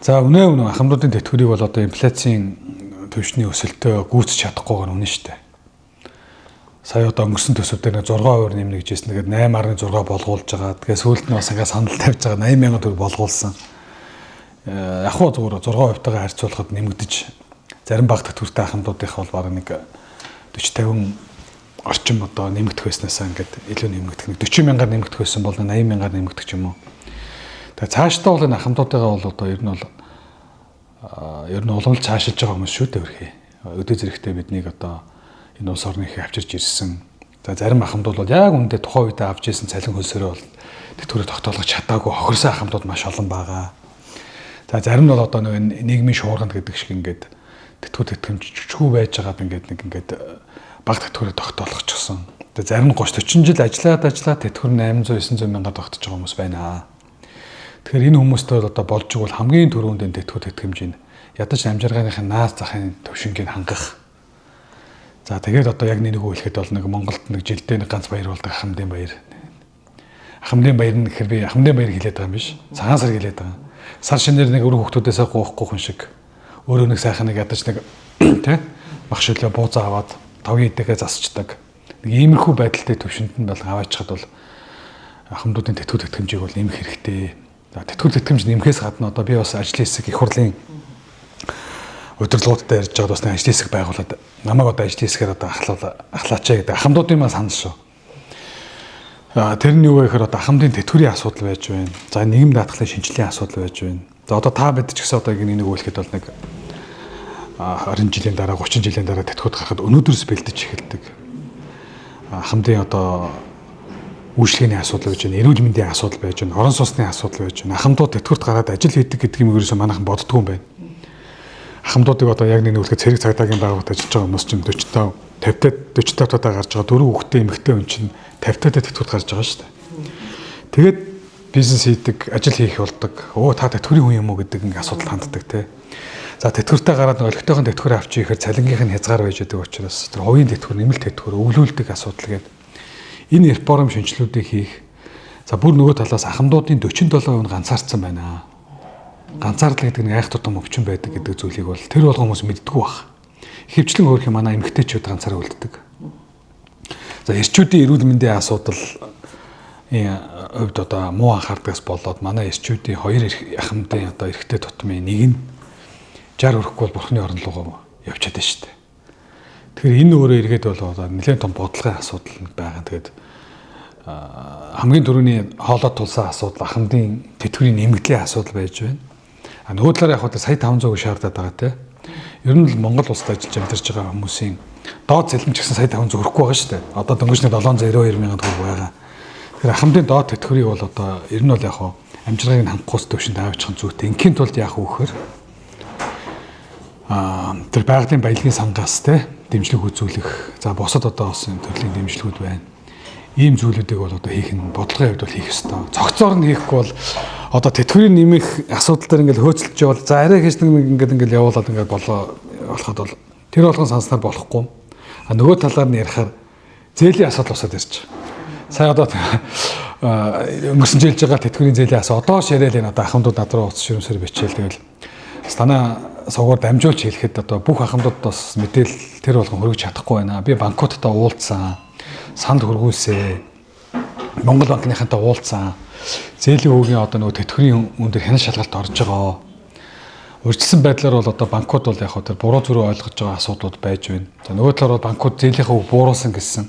За үнэ ахмадуудын тэтгэврийг бол одоо инфляцийн түвшний өсөлтөө гүйцэж чадахгүйгээр үнэн шүү дээ. Сая одоо өнгөрсөн төсөвдөр 6% нэмнэ гэж хэлсэн. Тэгээд 8.6 болгуулж байгаа. Тэгээд сүүлд нь бас ингээ санал тавьж байгаа 80,000 төгрөг болгуулсан. Яг хоо зүгээр 6% тагаа харьцуулахад нэмэгдэж зарим баг тэтгэвртэй ахмадуудынх бол бараг нэг 40-50 орчим одоо нэмэгдэх байснасаа ингээд илүү нэмэгдэх. 40,000-аар нэмэгдэх байсан бол 80,000-аар нэмэгдэх юм уу. Тэгээд цаашдаа бол энэ ахмадуудыгаа бол одоо ер нь уламжлалт цаашилж байгаа хүмүүс шүү дээ өрхий. Өдөө зэрэгтэй биднийг одоо энэ улс орны их авчирч ирсэн. За зарим ахмадууд бол яг үүндээ тухайн үедээ авч ирсэн цалин хөлсөөрөө бол тэтгэврийг тогтоолгох чадаагүй хохирсон ахмадууд маш олон байгаа. За зарим нь бол одоо нэг нийгмийн шуурганд гэдэг шиг ингээд тэтгэвэр тэтгэмжгүй байж байгаад ингээд баг тэтгэврийг тогтоолгочихсон. Тэгээ зарим нь 30-40 жил ажиллаад тэтгэвэр 800-900 мянгаар тогтож байгаа хүмүүс байна. Тэгэхээр энэ хүмүүстэй одоо болж игэл хамгийн түрүүнд энэ тэтгэвэр тэтгэмжийн ядаж амжиргааныхын наад захын төвшингийг хангах. За тэгээд одоо яг нэг үг хэлэхэд бол нэг Монголд нэг жилдээ нэг ганц баяр болдог Ахмадын баяр. Ахмадын баяр нь гэхээр би Ахмадын баяр хэлээд байгаа юм биш. Цагаан сар хэлээд байгаа. Сар шинээр нэг өр хүүхдүүдээсээ гоохгүй хүн шиг өөрөө нэг сайхан нэг ядаж нэг тий мах шөлөө буузаа аваад тавгийн идэгээ засчдаг. Нэг иймэрхүү байдалтай төвшөнд нь бол аваачихад бол ахмадуудын тэтгэвэр тэтгэмжийг бол нэмэх хэрэгтэй. За тэтгэвэр тэтгэмж нэмэхээс гадна одоо би бас ажлын хэсэг их хурлын удирдлагуудтай ярьж байгаад бас нэг ажлын хэсэг байгуулад намайг одоо ажлын хэсгээр одоо ахлаач гэдэг ахмадуудын маань санал шүү. Тэр нь юу вэ гэхээр одоо ахмадын тэтгэврийн асуудал байж байна. За нийгэм даатгалын шинжилгээний асуудал байж байна. За одоо та бид ч гэсэн одоо нэг үйлхэд бол нэг 20 жилийн дараа 30 жилийн дараа тэтгэврүүд гарахад өнөөдрөөс бэлдэж эхэлдэг. Ахмадын одоо үйлчлэгээний асуудал байж байна, эрүүл мэндийн асуудал байж байна, орон сууцны асуудал байж байна. Ахмадууд тэтгэврт гараад ажил хийдэг гэдэг юм ерөөсөө манайхан боддгоо юм байна. Ахмадуудыг одоо яг нэг үлгээ цэрэг цагдаагийн байгууллагад ажиллаж байгаа хүмүүс чинь 40 тавтаа гарч байгаа 4 хүүхэдтэй эмэгтэй хүн чинь 50 тавтаа тэтгэврт гарч байгаа шүү дээ. Тэгээд бизнес хийдэг, ажил хийх болдог. Та тэтгэврийн хүн юм уу гэдэг ингээ асуудал ханддаг тий. За тэтгэвртээ гараад олигтойхон тэтгэврээ авчих ихээр цалингийнх нь хязгаар байж байгаа учраас тэр хувийн тэтгэвэр, нэмэлт тэтгэвэр өглөөлдөг асуудал гэдэг. Энэ реформ шинжилгүүдийг хийх. За бүр нөгөө талаас ахмадуудын 47% нь ганцаардсан байна. Ганцаардал гэдэг нь айх тутам өвчин байдаг гэдэг зүйлийг бол тэр болгон хүмүүс мэддэггүй баг. Ихэвчлэн өөрх юм манай эмэгтэйчүүд ганцаараа үлддэг. За эрчүүдийн эрүүл мэндийн асуудал хувьд одоо муу анхаардагаас болоод манай эрчүүдийн хоёр ахмадын одоо эрэгтэй тутмын нэг нь 60 хүрэхгүй бол бурхны орон руугаа явчихад байна шүү дээ. Тэгэхээр энэ өөрөө эргээд бол нэлээд том бодлогын асуудал байгаа. Тэгээд хамгийн түрүүний хоолой тулсан асуудал ахмадын тэтгэврийн нэмэгдлийн асуудал байж байна. Нөгөө талаар яг сая 500 шаардаад байгаа те. Ер нь л Монгол улсад ажиллаж амьдарч байгаа хүмүүсийн доод цалин ч гэсэн сая 500 хүрэхгүй байгаа шүү дээ. Одоо дөнгөж нэг 792,000 төгрөг байгаа. Тэгэхээр ахмадын доод тэтгэврийг бол одоо ер нь бол яг амжиргааг нь хангахуус төвшөнд аваачих нь зүйтэй. Ингийн тулд яах вэ гэхээр тэр байгалийн баялагын сангаас те дэмжлэг үзүүлэх. За босод одоо бас төрлийн дэмжлэгүүд байна. Ийм зүйлүүдийг бол одоо хийх нь бодлогын хувьд бол хийх ёстой. Цогцоор нь хийхгүй бол одоо тэтгэврийн нэмэх асуудал дээр ингээл хөөцөлж явал за арай хийж нэг ингээл явуулаад ингээд болоход бол тэр болгон санснаар болохгүй. Нөгөө талаар нь ярихаар зээлийн асуудал усаад ирж байгаа. Сая одоо өнгөрсөн жилж байгаа тэтгэврийн зээлийн асуудал одоо ширээл энэ одоо ахмадууд над руу уц ширэмсээр бичээл тэгэл танаа суугаар дамжуулж хэлэхэд одоо бүх ахмадууд бас мэдээл тэр болгон хөргөж чадахгүй байна. Би банкудтай уулзсан. Санд хөргүүлсэ. Монгол банкныхантай уулзсан. Зээлийн хүүгийн одоо нөгөө тэтгэврийн үн дээр хянах шалгалт орж байгаа. Урьдчилсан байдлаар бол одоо банкуд бол яг хөө тэр буруу зүрөө ойлгож байгаа асуудлууд байж байна. За нөгөө талаар бол банкуд зээлийнхээ үг бууруулсан гэсэн.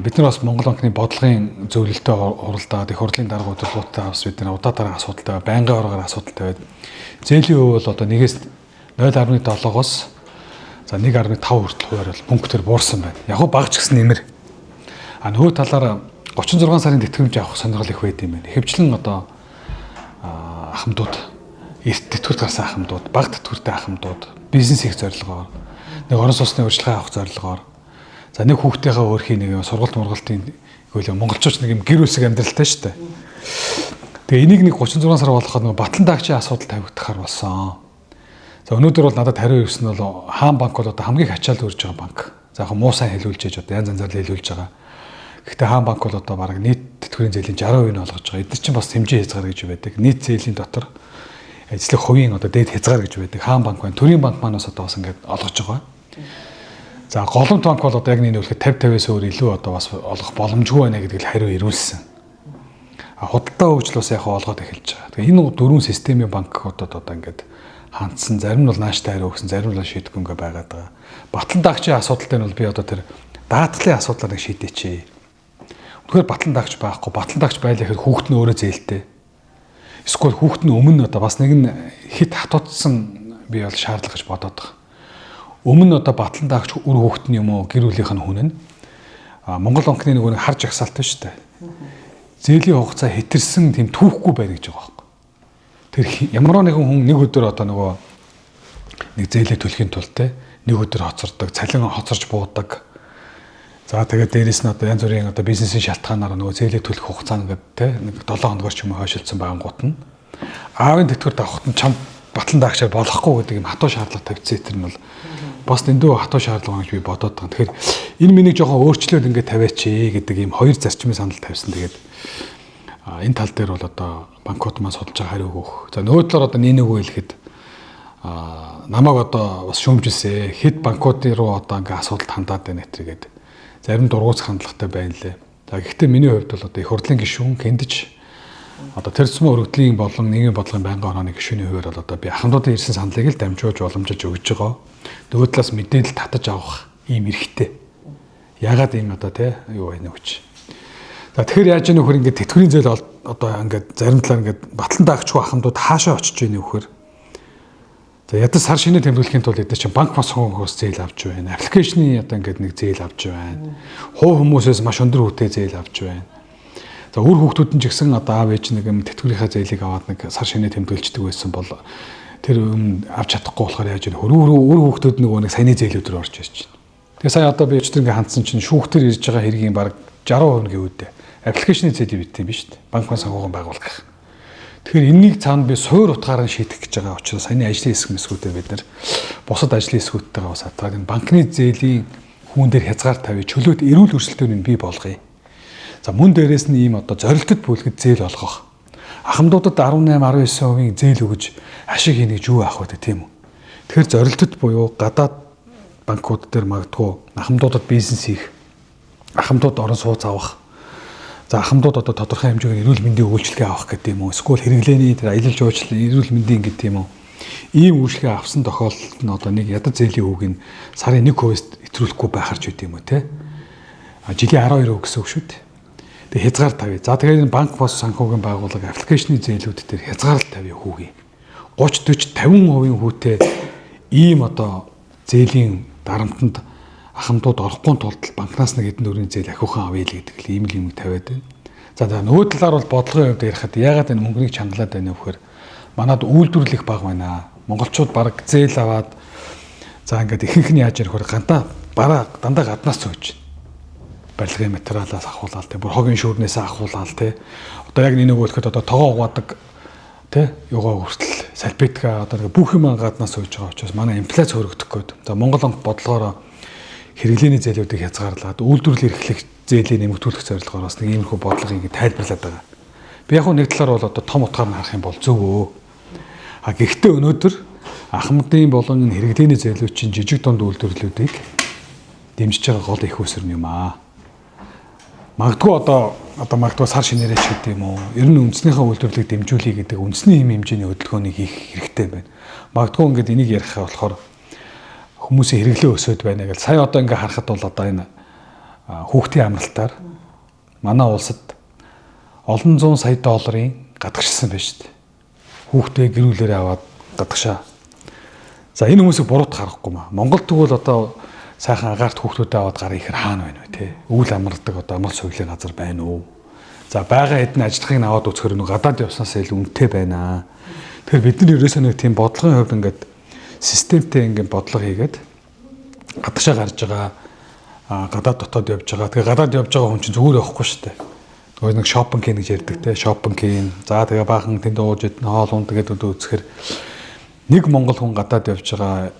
Бид нар бас Монгол банкны бодлогын зөвлөлтөд хуралдаад их хурлын дарга удирдлагуудтай бас бид нар удаа дараа асуудалтай байнгын оргоор асуудалтай байд. Зээлийн үе бол одоо 1-ээс 0.7-оос за 1.5 хүртэл хуваар бол мөнгө төр буурсан байна. Яг гоо багч гэсэн нэмэр. Нөгөө талаараа 36 сарын тэтгэврийг авах сонирхол их байд юм байна. Ихэвчлэн одоо ахмадууд эрт тэтгэврт гарсан ахмадууд, баг тэтгэвртэй ахмадууд бизнес хийх зорилгоор нэг орон сууцны урьдчилан авах зорилгоор за нэг хүүхдийнхээ өөрхийн нэг сургалт мургалтын хөлөө монголчууд нэг юм гэр бүлсэг амьдралтай шүү дээ. Тэгээ энийг нэг 36 сар болгоход нэг батлан даагчийн асуудал тавигдахаар болсон. За өнөөдөр бол надад хариу ирсэн нь бол хаан банк бол одоо хамгийн хачаал үрж байгаа банк. За яг муу сайн хэлүүлж ээж одоо янз янзаар хэлүүлж байгаа. Гэхдээ хаан банк бол одоо бараг нийт тэтгэврийн зээлийн 60% нь олгож байгаа. Эдгээр чинь бас хэмжээ хязгаар гэж байдаг. Нийт зээлийн дотор Эзлэх хувийн одоо дээд хязгаар гэж байдаг. Хаан банк байна. Төрийн банк манаас одоо бас ингээд олгож байгаа. За голомт банк бол одоо яг нэг нөлөөхөд 50-50-аас өөр илүү одоо бас олгох боломжгүй байна гэдэг л хариу ирүүлсэн. Худалдаа хөгжил бас яг олгоод эхэлж байгаа. Тэгээ энэ дөрвөн системийн банкудад одоо ингээд хандсан, зарим нь бол нааштай хариу өгсөн, зарим нь шийдэхгүй ингээ байгаад байгаа. Батлан даагчийн асуудалтай нь бол би одоо тэр даатгалын асуудлыг шийдээч. Үнэхээр батлан даагч байхгүй. Батлан даагч байлаа гэхэд хүүхэд нь өөрөө зээлтэй. Эсвэл хүүхэд нь өмнө одоо бас нэг нь хит хатуудсан би бол шаардлага гэж бодоод байгаа. Өмнө одоо батлан даагч үр хүүхэд нь юм уу гэр бүлийнх нь хүн нь Монгол банкны нэг харж агсаалтай шүү дээ. Зээлийн хугацаа хэтэрсэн тийм түүхгүй байна гэж байгаа байхгүй. Тэр ямар нэгэн хүн нэг өдөр одоо нөгөө нэг зээлээ төлөхийн тулд те нэг өдөр хоцордог, цалин хоцорж буудаг. За тэгээд дээрэс нь одоо янз бүрийн одоо бизнесийн шалтгаанаар нөгөө зээлээ төлөх хугацаа ингээд те нэг 7 хоногор ч юм уу хойшилсан байнгут нь аавын тэтгэврт авахт нь чам батлан даагчаар болохгүй гэдэг юм хатуу шаардлага тавьчихсан тэр нь бол бас дэндүү хатуу шаардлага гэж би бодоод байгаа. Тэгэхээр энэ миний жоохон өөрчлөлт ингээд тавиач гэдэг ийм хоёр зарчмын санал тавьсан. Тэгээд энэ тал дээр бол одоо банкуд маань судалж байгаа хариу өгөх. За нөгөө талаар одоо нэг үгүй хэлэхэд намайг одоо бас шүүмжилсэ хэд банкуд руу одоо ингээ асуудалд хандаад байна гэтэргээд зарим дургуутс хандлагатай байна лээ. За гэхдээ миний хувьд бол одоо их хурлын гишүүн хэндэж одоо тэр цэцмэ өргөдлийн болон нийгмийн бодлогын байнгын орооны гишүүний хувьд бол одоо би ахмадуудын ирсэн саналыг л дамжуулж уламжилж өгж байгаа. Нөгөө талаас мэдээлэл татаж авах ийм эрхтэй. Ягаад ийм одоо те юу байна вэ гэж. За тэгэхээр яаж ийм нөхөр ингээд тэтгэврийн зээл одоо ингээд зарим талаар ингээд батлан даагчгүй ахмадууд хаашаа очиж байна нөхөр. За ядаж сар шинэ тэмдэглэхийн тулд ядаж чинь банк сонгохоос зээл авч байна. Аппликейшны одоо ингээд нэг зээл авч байна. Хувь хүмүүсээс маш өндөр хүүтэй зээл авч байна. За үр хүүхдүүд нь ч гэсэн одоо аав ээж нэг юм тэтгэврийнхаа зээлийг аваад нэг сар шинэ тэмдэглэждэг байсан бол тэр авч чадахгүй болохоор яаж вэ? Үр хүүхдүүд нөгөө нэг саяны зээлүүд рүү орж ирж байна. Тэгээ сая одоо би өчтөр ингээ хандсан чинь шүүхтэр ирж байгаа хэргийн баг 60% гэвүүдээ аппликейшны зээлийг бит юм биш үү? Банк санхүүгийн байгууллага. Тэгэхээр энэнийг цаана би суур утгаараа шийдэх гэж байгаа учраас саяны ажлын хэсэг мэсгүүдээр бид нар бусад ажлын хэсгүүдтэйгээ бас хатгаад энэ банкны зээлийн хүүн дээр хязгаар тавьж чөлөөт эрүүл өрсөлдөөнийг бий болгоё. За мөн дээрээс нь ийм одоо зорилтод бүлгэд зээл олгох. Ахмадуудад 18-19% зээл өгж ашиг хийнэ гэж юу аах вэ тийм үү? Тэгэхээр зорилтод буюу гадаад банкуд дээр магадгүй ахмадуудад бизнес хийх, ахмадууд орон сууц авах. За ахмадууд одоо тодорхой хэмжээгээр эрүүл мэндийн үйлчилгээ авах гэдэг юм уу? Эсвэл хэрэглээний тэр аялал жуулчлал эрүүл мэндийн гэдэг юм уу? Ийм үйлчилгээ авсан тохиолдолд нь одоо нэг ядаж зээлийн хүүг нь сарын 1%-ст итрүүлэхгүй байхарч үт юм уу те? Жилийн 12% гэсэн үг шүү дээ. Тэгээ хязгаар тавья. За тэгээд банк бос санхүүгийн байгууллага аппликейшны зээлүүд дээр хязгаар тавья хүүгийн. 30, 40, 50% хүүтэй ийм одоо зээлийн дарамтанд ахмадууд орохгүй тулд банкнаас нэг хэдэн төгрөгийн зээл ахиухан авъя л гэдэг л ийм л юм тавиад байна. За нөгөө талаар бол бодлогын хувьд ярихад ягаад энэ мөнгөнийг чангалаад байна вэ гэхээр манад үйлдвэрлэх баг байна. Монголчууд баг зээл аваад за ингээд ихэнх нь яаж ярих вэ? Бараа дандаа гаднаас зөөж барилгын материалаас ахуулаад те бүр хогийн шүүрнээс ахуулаад те одоо яг нэг өгөхөд одоо тогоо угаадаг те юугаа хүртэл салбитка одоо бүх юм гаднаас сууж байгаа учраас манай инфляц хөрөгдөх гээд за Монгол банк бодлогоор хэрэглээний зээлүүдийг хязгаарлаад үйлдвэрлэл эрхлэх зээлийг нэмэгдүүлэх зорилгоор бас нэг иймэрхүү бодлогыг тайлбарлаад байгаа. Би яг нэг талаар бол одоо том утгаар нь харах юм бол зөв өө. Гэхдээ өнөөдөр ахмадын болон хэрэглээний зээлүүд чинь жижиг дунд үйлдвэрлэлүүдийг дэмжиж байгаа гол их усэр юм аа. Магадгүй одоо магадгүй сар шинээрээ ч гэдэг юм уу. Ер нь үндэснийхээ үйлдвэрлэлийг дэмжүүлэе гэдэг үндэсний хэм хэмжээний хөдөлгөөнийг хийх хэрэгтэй байна. Магадгүй ингээд энийг ярих болохоор хүмүүсийн хэрэглээ өсөд байна гэж. Сая одоо ингээд харахад бол одоо энэ хүүхдийн амралтаар манай улсад олон зуун сая долларын гадагшсан байна шүү дээ. Хүүхдээ гэрүүлээрээ аваад гадагшаа. За энэ хүмүүсийг буруутах харахгүй маа. Монгол тэгвэл одоо сайхан агаарт хүүхдүүдэд аваад гараа ихэр хаана байна вэ те? Үйл амардаг одоо амралт соёлын газар байна уу? За байгаа хэдэн ажлахыг аваад үзэхээр нэг гадаад явснаас илүү үнэтэй байна. Тэгэхээр бид нар ерөөсөө нэг тийм бодлогын хувьд ингээд системтэй ингээд бодлого хийгээд гадагшаа гарч байгаа гадаад дотоод явж байгаа. Тэгээ гадаад явж байгаа хүн чинь зүгээр явахгүй шүү дээ. Тэгвэл нэг шопинг хийн гэж ярьдаг те. Шопинг хийн. За тэгээ баахан тэнд ууж идэх хоол унд гэдэг үзэхээр нэг монгол хүн гадаад явж байгаа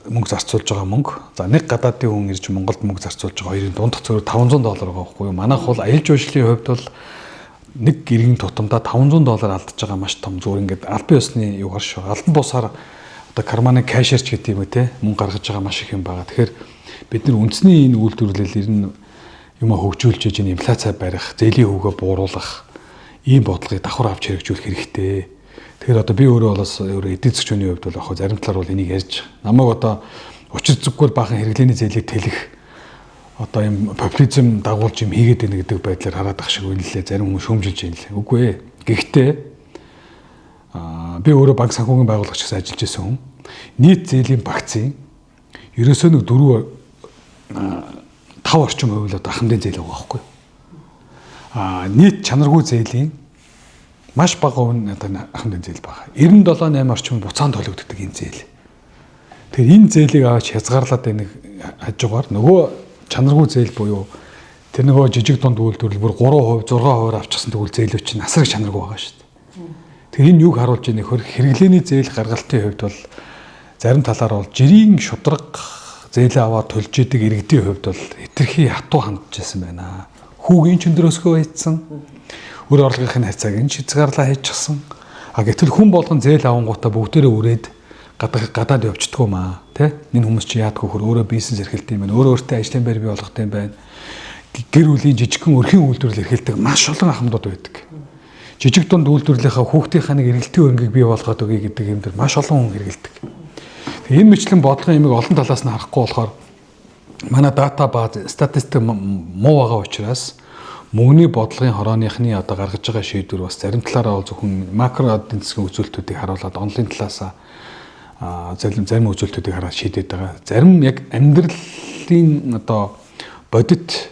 мөнгө зарцуулж байгаа мөнгө. За нэг гадаадын хүн ирж Монголд мөнгө зарцуулж байгаа хоёрын дундх зөвөр $500 байгаа байхгүй юу? Манайх бол аялал жуулчлалын хувьд бол нэг иргэн тутамдаа $500 алдаж байгаа маш том зүгээр ингээд албан ёсны юугаар шүү. Албан бусаар одоо карманы кэшерч гэдэг юм уу те мөнгө гаргаж байгаа маш их юм байгаа. Тэгэхээр бид нар үндэсний энэ үйлдвэрлэл ер нь юм хөгжүүлж иж энэ инфляци барих, зээлийн хөвгөө бууруулах ийм бодлогыг давхар авч хэрэгжүүлэх хэрэгтэй. Тэгэхээр одоо би өөрөө болоос өөрөө эдийн засгийн хувьд бол яг зарим талаар бол энийг ярьж намайг одоо учир зүггүй баахан хэрэглээний зээлийг тэлэх одоо юм популизм дагуулж юм хийгээд байна гэдэг байдлаар хараад ах шиг үнэлээ. Зарим хүмүүс шүүмжилж байна лээ. Үгүй ээ. Гэхдээ би өөрөө банк санхүүгийн байгууллагч гэсэн ажиллаж байсан хүн. Нийт зээлийн багцын ерөөсөө нэг 5 орчим хувь л одоо хамтын зээл байгаа байхгүй. Нийт чанаргүй зээлийн маш бага хувь нь одоо хамтын зээл байгаа. 97-8 орчим буцаанд төлөгддөг энэ зээл. Тэгэхээр энэ зээлийг аваач хязгаарлаад байна хажуугаар нөгөө чанаргүй зээл буюу тэр нөгөө жижиг дунд үйлдвэрлэл бүр 3%, 6% авчихсан тэгвэл зээлүүд чинь асар их чанаргүй байгаа шүү дээ. Тэгэхээр энэ юг харуулж байна нөхөр хэрэглээний зээл гаргалтын хувьд бол зарим талаар бол жирийн шудраг зээлээ аваад төлж идэг иргэдийн хувьд бол хэтэрхий хатуу хандж байсан байна. Хүүгийн чөндрөөсгөө хийцэн, өр орлогын хацааг энэ хязгаарлаа хийчихсэн. Гэтэл хүн болгон зээл авангуудаа бүгдээрээ үрээд гадаад явчихдгүй маа тий энэ хүмүүс чи яадгүй хөр өөрөө бизнес эрхэлт юм байна өөрөө өөртөө ажлын байр бий болгох юм байна гэр бүлийн жижигхэн өрхийн үйлдвэрлэл эрхэлдэг маш олон ахмадууд байдаг жижиг дунд үйлдвэрлэлийнхаа хүүхдийнхаа нэг эргэлтийн өрнгийг бий болгоод өгье гэдэг юм дээр маш олон хүн эргэлдэг энэ мэтлэн бодлогын ямиг олон талаас нь харахгүй болохоор манай дата бааз статистик муу байгаа учраас мөнгөний бодлогын хорооныхны одоо гаргаж байгаа шийдвэр бас зарим талаараа зөвхөн макро эдийн засгийн үзүүлэлтүүдийг харуулад онлайн талаасаа зарим үзүүлэлтүүдийг хараад шийдээд байгаа. Зарим яг амьдралын одоо бодит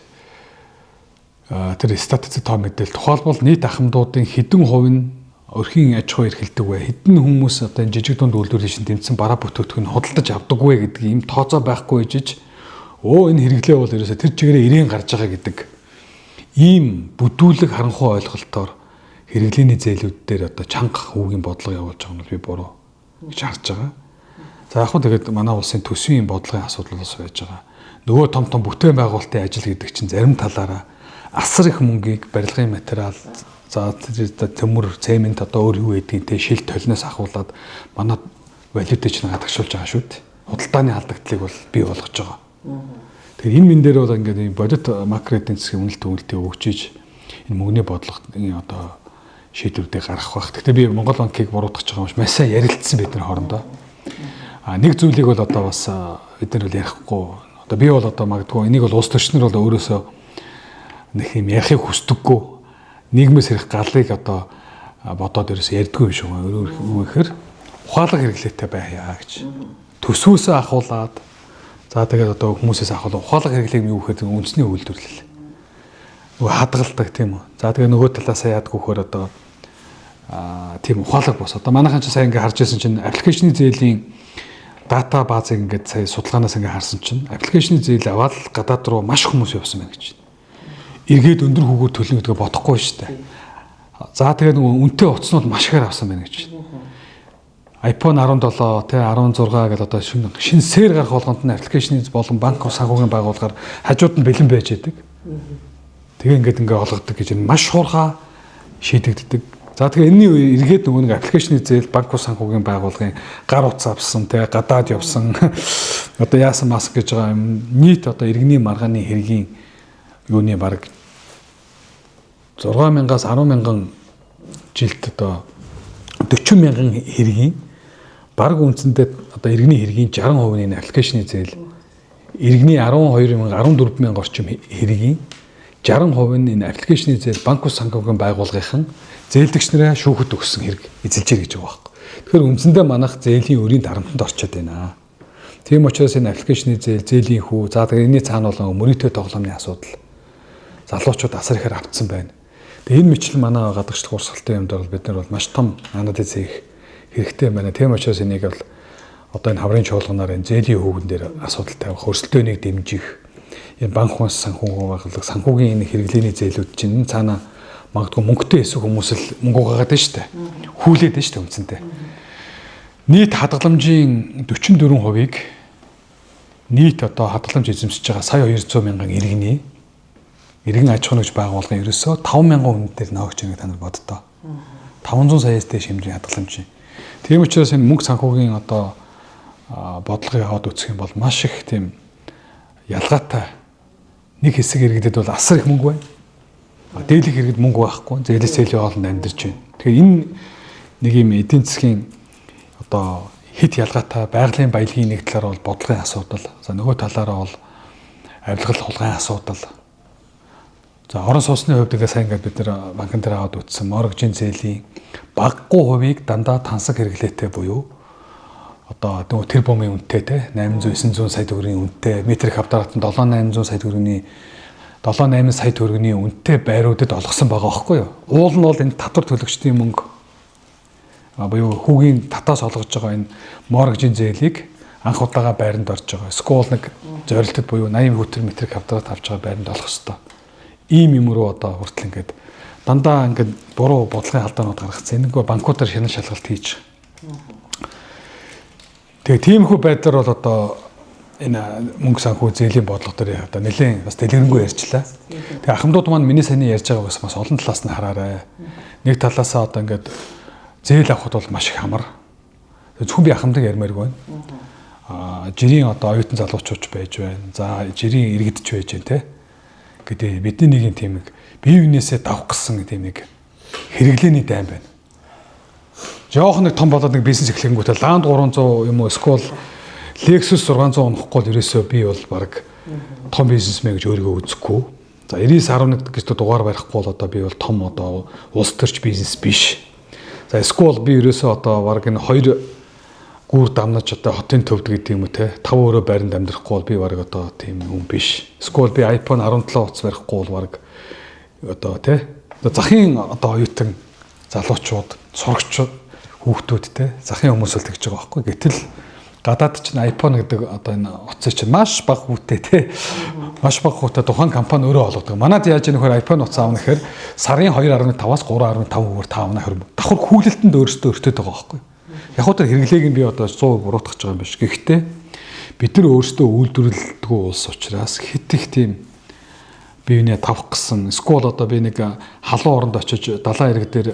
тэр статистик тоо мэдээлэл тухайлбал нийт ахмадуудын хэдэн хувь нь өрхийн аж ахуй эрхэлдэг вэ? Хэдэн хүмүүс одоо энэ жижиг дунд үйлдвэрлэлийн тэмцэн бараа бүтээгдэхүүн худалдаж авдаг вэ гэдэг ийм тооцоо байхгүй ижиж энэ хэрэглээ бол ерөөсө тэр чигээрээ ирээн гарч байгаа гэдэг ийм бүдүүлэг харанхуй ойлголтоор хэрэглээний зээлүүд дээр одоо чанга хүүгийн бодлого явуулж байгаа нь би буруу гэж харж байгаа. За яг хөө тэгээд манай улсын төсвийн бодлогын асуудал бас байж байгаа. Нөгөө том том бүтээн байгуулалтын ажил гэдэг чинь зарим талаараа асар их мөнгийг барилгын материал за төмөр, цемент одоо өөр юу гэдгийг те шил толноос ахуулаад манай валютыг чинь гадагшуулж байгаа шүү дээ. Худалдааны алдагдлыг бол бий болгож байгаа. Тэгэхээр энэ мэн дээр бол ингээд бодит макро эдийн засгийн үнэлт өгүүлтийг өгчиж энэ мөнгөний бодлогын одоо шийдвэрүүдийг гаргах байх. Гэхдээ би Монгол банкыг буруутгах байгаа юм шиг маш сайн ярилцсан бид нар хоорондоо. Нэг зүйлийг бол одоо бас бид нар бол ярихгүй. Одоо би бол одоо магадгүй энийг бол улс төрчнөр бол өөрөөсөө нэг юм ярихыг хүсдэггүй. Нийгмээс хэрэг галыг одоо бодоод ерөөсөө ярьдгүй юм шиг байна. Юу гэхээр ухаалаг хэрэглээтэй байя гэж. Төсвөөсөө ахуулаад за тэгээд одоо хүмүүсээс ахуул ухаалаг хэрэглээг юу гэхээр үндэсний үйлдвэрлэл. Нөгөө хадгалдаг тийм үү. За тэгээ нөгөө талаасаа яадгүй хөр одоо тийм ухаалаг бос. Одоо манайхан ч сайн ингээ харж байсан чинь аппликейшны зээлийн дата баазыг ингээд сая судалгаанаас ингээ харсан чинь аппликейшны зээл аваад гадаад руу маш хүмүүс явсан байна гэж. Эргээд өндөр хүүгээр төлнө гэдгээ бодохгүй шүү дээ. За тэгээ нөгөө үнэтэй утаснууд маш ихээр авсан байна гэж. iPhone 17 тэ 16 гэдэг одоо шинэ сэр гарах болгонд нь аппликейшны болон банк санхүүгийн байгууллагаар хажууд нь бэлэн байж байдаг. Тэгээ ингээд олгодог гэж маш хуурхаа шийдэгддэг. За тэгээ энэний эргээд нөгөө нэг аппликейшны зээл банк санхүүгийн байгууллагын гар утас авсан тэ гадаад явсан одоо яасан маск гэж байгаа юм нийт одоо иргэний маргааны хэргийн юуны баг 6,000-аас 10,000 жилд одоо 40,000 хэргийн баг үндсэндээ одоо иргэний хэргийн 60% нь аппликейшны зээл иргэний 12,000 14,000 орчим хэргийн 60% нь энэ аппликейшны зээл банк санхүүгийн байгууллагын зээлдэгч нараа шүүхэд өгсөн хэрэг эзэлж ир гэж байгаа байхгүй. Тэгэхээр үндсэндээ манайх зээлийн өрийн дарамтанд орчод байна. Тийм учраас энэ аппликейшны зээл, зээлийн хүү, за тэгээ энэний цаана болон мөрөөдөө тоглоомны асуудал залуучууд асар ихээр автсан байна. Тэгээ энэ мэтлэн манай гадагшлах урсгалтай юмд бол бид нар бол маш том анализ хийх хэрэгтэй байна. Тийм учраас энийг бол одоо энэ хаврын чуулганаар энэ зээлийн хөвгөн дээр асуудал тавих, өрсөлдөөнийг дэмжих, энэ банк санхүүгийн байгууллага, санхүүгийн энэ хэрэглээний зээлүүд чинь цаана магадгүй мөнгөтэй эсвэл хүмүүс л мөнгө угаагаад байна шүү дээ. Хүлээд байна шүү дээ үндсэндээ. Нийт хадгаламжийн 44%-ийг нийт одоо хадгаламж эзэмсэж байгаа сая 200,000 иргэний иргэн аж ахуйн гэж байгуулгын ерөөсөө 5,000 хүнд дээр нөөгч байгааг та нар боддоо. 500 саяас дээш хэмжээний хадгаламж. Тийм учраас энэ мөнгө санхүүгийн одоо бодлогыг аваад үзэх юм бол маш их тийм ялгаатай нэг хэсэг иргэдэд бол асар их мөнгө байна. Дээлэх иргэд мөнгө байхгүй, зээлээс зээлийн хоолнд амьдарч байна. Тэгэхээр энэ нэг юм эдийн засгийн одоо хит ялгаатай байгалийн баялагын нэг талаар бол бодлогын асуудал. За нөгөө талаараа бол авилгал хулгайн асуудал. За орон сууцны хувьд ингээ сайн ингээд бид нэр банкн дээр аваад үзсэн моргжийн зээлийн багагүй хувийг дандаа тансаг хэрэглээтэй буюу одоо тэр бомын үнэтэй те 800-900 сая төгрөгийн үнэтэй метр квадрат нь 7-800 сая төгрөгийн 7-8 сая төгрөгийн үнэтэй байруудад олгосон байгаа байхгүй юу? Уул нь бол энэ татвар төлөгчдийн мөнгө буюу хүүгийн татаас олгож байгаа энэ моргжийн зээлийг анх удаага байранд орж байгаа. Скол нэг зорилтод буюу 80 хүтэр метр квадрат авч байгаа байранд олох ёстой. Ийм юм руу одоо хүртэл ингээд дандаа ингээд буруу бодлогын алдаанууд гаргацсан. Энэгүй банкуудаар шанал шалгалт хийж. Тэгээ тиймэрхүү байдлаар бол одоо энэ мөнгө санхүү зээлийн бодлого дээр одоо нэлээд бас дэлгэрэнгүй ярьчлаа. Тэгээ ахмадууд маань миний саний ярьж байгааг бас олон талаас нь хараарай. Нэг талаасаа одоо ингээд зээл авахд бол маш их амар. Зөвхөн би ахмадыг ярмааргүй байна. Жирийн одоо оюутан залуучууч байж байна. За жирийн иргэдч байж байна те. Гэдэг бидний нэг юм тийм нэг бие биенээсээ давх гэсэн тийм нэг хэрэглээний дайм байна. Жоох нэг том болоод нэг бизнес эхлэнгүүтээ Land 300 юм уу эсвэл Lexus 600 унахгүй л ерөөсөө би бол баг том бизнесмен гэж өөрийгөө үзэхгүй. За 99.11 гэж дугаар барихгүй бол одоо би бол том одоо улс төрч бизнес биш. За эсвэл би ерөөсөө одоо баг энэ 2 гүр дамнаж одоо хотын төвд гэдэг юм уу те 5 өрөө байранд амьдрахгүй бол би баг одоо тийм хүн биш. Эсвэл би iPhone 17 утас барихгүй бол баг одоо те захын одоо оюутан залуучууд сурагчид хүүхдүүд те захын хүмүүс л тэгж байгаа байхгүй. Гэтэл гадаад чинь iPhone гэдэг одоо энэ утсыг чинь маш бага хүүтэй те маш бага хүүтэй тухайн компани өөрөө олгодог. Манайд яаж ийм нөхөр iPhone утас аавна гэхээр сарын 2.5-аас 3.5 өгөр таавна хөрөв. Давхар хүлээлтэнд өөрсдөө өртөөд байгаа байхгүй. Яг уу тэр хэрэглээг нь би одоо 100% буруутгах гэж байгаа юм биш. Гэхдээ бид нар өөрсдөө үйлдвэрлэдэггүй улс учраас хит их тийм биенээ тавах гэсэн. Эсвэл одоо би нэг халуун оронд очиж далайн ирэг дээр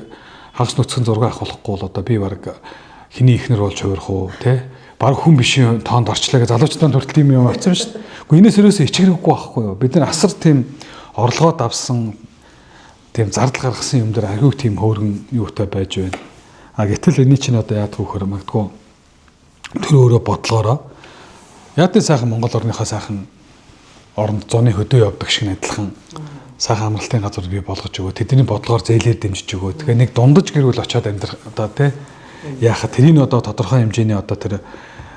хагас нүцгэн зураг авахгүй бол одоо би баг хиний ихнэр болж хувирах уу те баг хүн бишийн тоонд орчлаа гэж залуучдаа хүртэл тийм юм авсан шүү дээ. Гэхдээ энэс өрөөсөө ичгэрэггүй байхгүй юу. Бид нар асар тийм орлогоо давсан тийм зардал гаргасан юм дээр аягүй тийм хөөргөн юутай байж байна. Гэтэл энэ чинь одоо яадаг вөхөр магадгүй тэр өөрөө бодлогоороо яадын сайхан Монгол орныхоо сайхан оронд зуны хөдөө явдаг шиг адилхан сайхан амралтын газар бий болгож өгөө. Тэдний бодлогоор зээлээр дэмжиж өгөө. Тэгэхээр нэг дундаж гэрүүл очиод амьдрах одоо тий яхаа тэрийг одоо тодорхой хэмжээний одоо тэр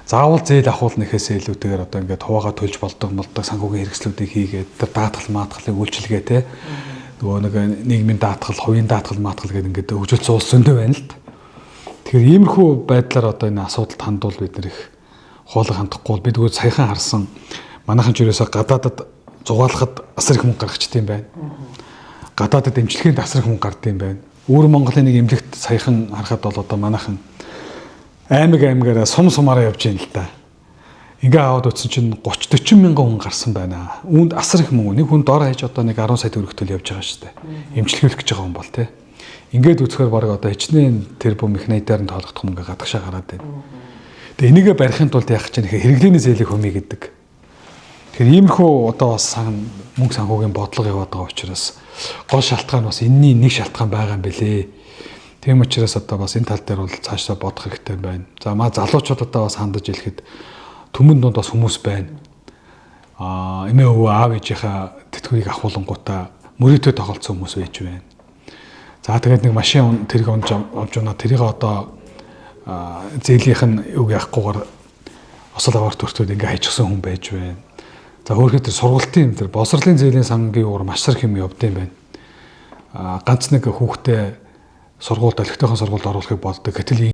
заавал зээл авах нэхээсээ илүүтэйгээр одоо ингээд хуваагаа төлж болдог санхүүгийн хэрэгслүүдийг хийгээд тэр даатгал маатгалыг үйлчилгээ тий нөгөө нэг нийгмийн даатгал, хувийн даатгал маатгал гэдэг ингээд хөгжил цуус зөндөө байна л. Тэгэхээр иймэрхүү байдлаар одоо энэ асуудалд хандвал бид нэр их хоолой хандахгүй бол бид зүгээр саяхан харсан манайхан ч ерөөсө гадаадад зугаалахад асар их мөнгө гаргачтай юм байна. Гадаадад эмчилгээнд асар их мөнгө гардыг юм байна. Өөр Монголын нэг эмнэлэгт саяхан харахад бол одоо манайхан аймагаараа сумаараа явж байна л да. Ингээ аваад утсан чинь 30-40 мянган хүн гарсан байна. Үүнд асар их мөнгө. Нэг хүн дор хаяж одоо нэг 10 сая төгрөгтөл явж байгаа шүү дээ. Эмчилгээх гэж байгаа хүн бол тий. Ингээд үзэхээр баг одоо хичнээн тэр бом механизмаар нь тоологдох мөнгө гадагшаа гараад байна. Тэгээ энийгээ барихын тулд яах гэж нэхэ хэрэглээний зээлийг хөмий гэдэг. Тэгэхээр иймэрхүү одоо бас мөнгө санхүүгийн бодлого яваад байгаа учраас гол шалтгаан бас энэний нэг шалтгаан байгаа юм бэлээ. Тийм учраас одоо бас энэ тал дээр бол цаашдаа бодох хэрэгтэй байна. За маа залуучуудаа бас хандаж хэлэхэд түмэн дунд бас хүмүүс байна. Эмээ өвөө аав ээжийнхаа тэтгэврийг ахуулангуудаа мөрөөдөө тоглолцсон хүмүүс байж байна. За тэгээд нэг машин тэрийг авч унаа тэрийг одоо зээлийнх нь юу яахгүйгээр осол аваарт өртөөд ингээ хайчихсан хүн байж байна. За хөөхөд тэр сургалтын тэр боловсролын зээлийн сангийн уур маш сар хэм явд юм байна. Ганц нэг хүүхдээ сургуульд олигтойхон сургуульд оруулахыг боддог. Гэтэл